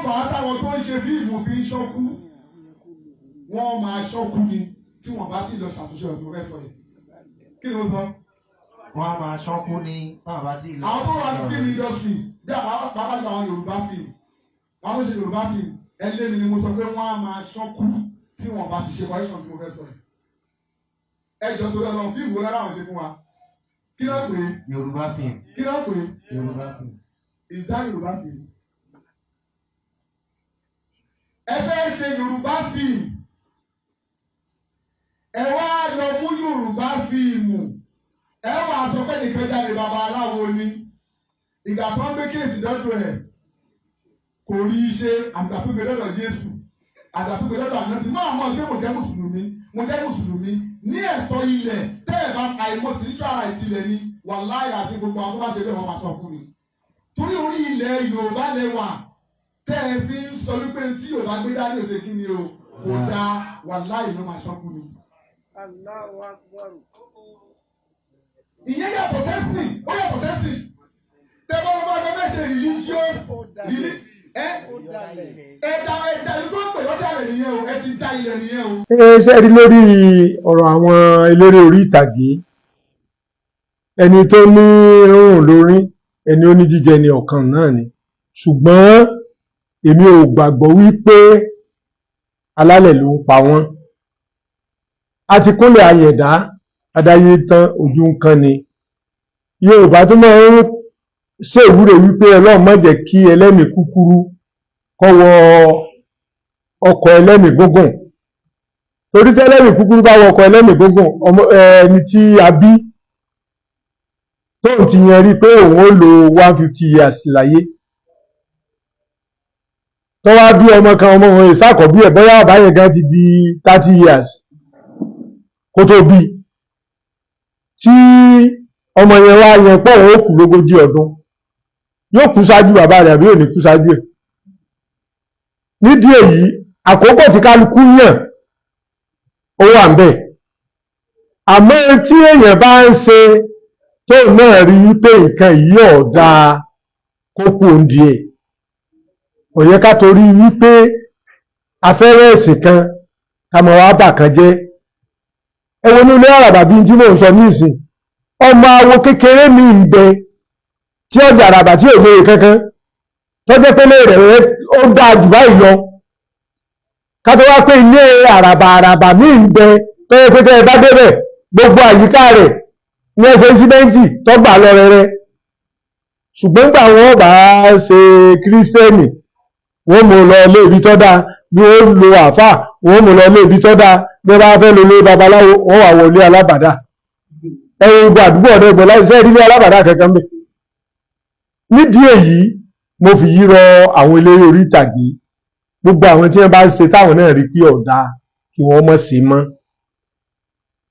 fà á táwọn tó ń ṣe fíìmù fi ń ṣọ́kú wọ́n máa ṣọ́kú ni tí wọ́n bá sì lọ ṣàtúnṣe ọ̀dùn rẹ̀ sọ yìí kí ni ó sọ. wọ́n á máa ṣọ́kú ní báwọn bá sì lọ. àwọn tó wà ní fíìmù industry bí àwọn bàbá ṣe àwọn Yorùbá fíìmù àwọn tó ṣe Yorùbá fíìmù ẹlẹ́ni ni mo sọ pé wọ́n á máa ṣọ́kú tí wọ́n bá sì ṣe correction tí mo fẹ́ sọ yìí. ẹjọ́ tó lọ fíìmù wo lára àwọn ṣe fún wa kí ló pè é. Yorùbá fíìmù. kí ló pè é. Yorùbá fíìmù. is that Yorùbá fíìmù. ẹ fẹ́ ṣe Yorùbá fíìmù ẹ wá lọ mú Yorùbá fíìmù ẹ wà sọ pé nìkan jáde bàbá aláwo ni ìgbà tó ń gbé kéèsì lọ́dọ̀ ẹ̀ kò rí iṣẹ́ àgbàpégbé lọ́dọ̀ Jésù àgbàpégbé lọ́dọ̀ ànábì máa mọ̀ pé mo jẹ́ mùsùlùmí ní ẹ̀tọ́ ilẹ̀ tẹ́ ẹ̀ bá fa ìmọ̀ spiritual rights ilẹ̀ ni wàláhì àti gbogbo àwọn tó bá ṣe bẹ́ẹ̀ wọ́n máa sọ fún mi torí orí ilẹ̀ Yorùbá lẹ́wà tẹ́ ẹ fi ń sọ wípé tí Yorùbá gbé dání òṣè kí ni o kò dáa wàláhì ló máa sọ fún mi. ìyẹn yàtọ̀ sẹ́sìn ó yàtọ̀ sẹ́sìn tẹ́gbọ́n bá gbé mẹ́sẹ̀ religious ẹ̀dá ìlú tó ń pè lọ́jà rẹ̀ nìyẹn o ẹ ti dá ilẹ̀ nìyẹn o. ṣe rí lórí ọ̀rọ̀ àwọn eléré orí ìtàgé ẹni tó ní rúrùn lórí ẹni ó ní jíjẹ ní ọ̀kan náà ni ṣùgbọ́n èmi ò gbàgbọ́ wípé alálẹ̀ ló ń pa wọ́n a ti kúnlẹ̀ ayẹ̀dá adáyé tán ojú nǹkan ni Yorùbá tó máa ń ṣèwúre wípé Ọlọ́run má jẹ́ kí ẹlẹ́mìí kúkúrú kọ́ wọ ọkọ̀ ẹlẹ́mìí gúngùn torí tí ẹlẹ́mìí kúkúrú bá wọ ọkọ̀ ẹlẹ́mìí gúngùn ẹni tí a bí tóun ti yẹn rí pé òun ó lo 150 years láyé tó wá bí ọmọ kan ọmọ òun ìsàkọ̀bí ẹ̀ bóyá àbáyẹ̀ gan ti di 30 years kó tó bí tí ọmọ yẹn wá yẹn pọ̀ òun ó kú lógójì ọdún yóò kú ṣáájú bàbá rẹ̀ àbí yóò ní kú ṣáájú ẹ̀ nídìí èyí àkókò tí kálukú yàn ó wà ń bẹ̀ àmọ́ tí èèyàn bá ń ṣe tó náà rí wípé nǹkan yìí ọ̀dà kókó òǹdí ẹ̀ kò yẹ ká torí wípé afẹ́rẹ́ ẹ̀sìn kan ká mọ̀ wá bà kan jẹ́ ẹ wo nílé àràbà bíi tí mò ń sọ nísìn ọmọ awo kékeré mi ń bẹ tí ọjà àràbà tí ò lóye kankan tó jẹ́ pé lè rẹ̀ ó dáa jù báyìí lọ ká tó wá pé ilé àràbà mi ń bẹ tó yẹ pé tẹ́ ẹ bá débẹ̀ gbogbo àyíká rẹ̀ ní ẹsẹ̀ símẹ́ǹtì tó gbà lọ rẹ̀rẹ̀ ṣùgbọ́n gbà wọ́n bá ṣe kírísítẹ́nì wọ́n mú lọ ilé ibi tó dáa bí wọ́n lo àáfàá wọ́n mú lọ ilé ibi tó dáa bí wọ́n bá fẹ́ lo ilé babaláwo wọ́n wà wọlé alábàdà ẹ̀yìn gbogbo àdúgbò ọ̀dọ́ ìgbọ̀n láì sẹ́ẹ̀rí ilé alábàdà kankan bẹ́ẹ̀. nídìí èyí mo fi yí rọ àwọn eléré orí ìtàgé gbogbo àwọn tí wọ́n bá ń ṣe táwọn náà rí pé ọ̀dà kí wọ́n mọ̀ sí mọ́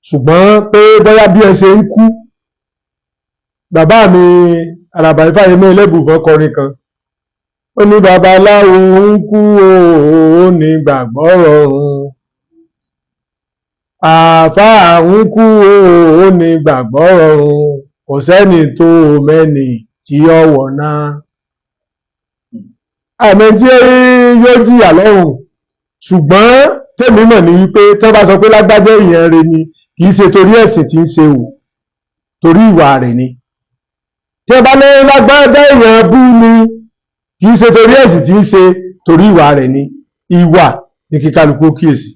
ṣùgbọ́n pé bóyá bí ẹ ṣe ń kú bàbá mi Àlàbá Ifáyẹmí Ẹlẹ́bùúbọn kọrin kan ó ní babaláwo ń kú ó ní gbàgbọ́ rọrùn àáfàá ń kú ó ní gbàgbọ́ rọrùn kò sẹ́ni tó mẹ́ni tí ọ̀wọ̀ náà àmì tí yóò jìyà lọ́rùn ṣùgbọ́n tèmi mọ̀ ní wípé tó bá sọ pé lágbájá èèyàn rẹ̀ ni kì í ṣe torí ẹ̀sìn tí ń ṣe o torí ìwà rẹ̀ ni tí ẹ bá ní lágbájá èèyàn bú ni kì í ṣe torí ẹ̀sìn tí ń ṣe torí ìwà rẹ̀ ni ìwà ní kíkálukú kíyèsí.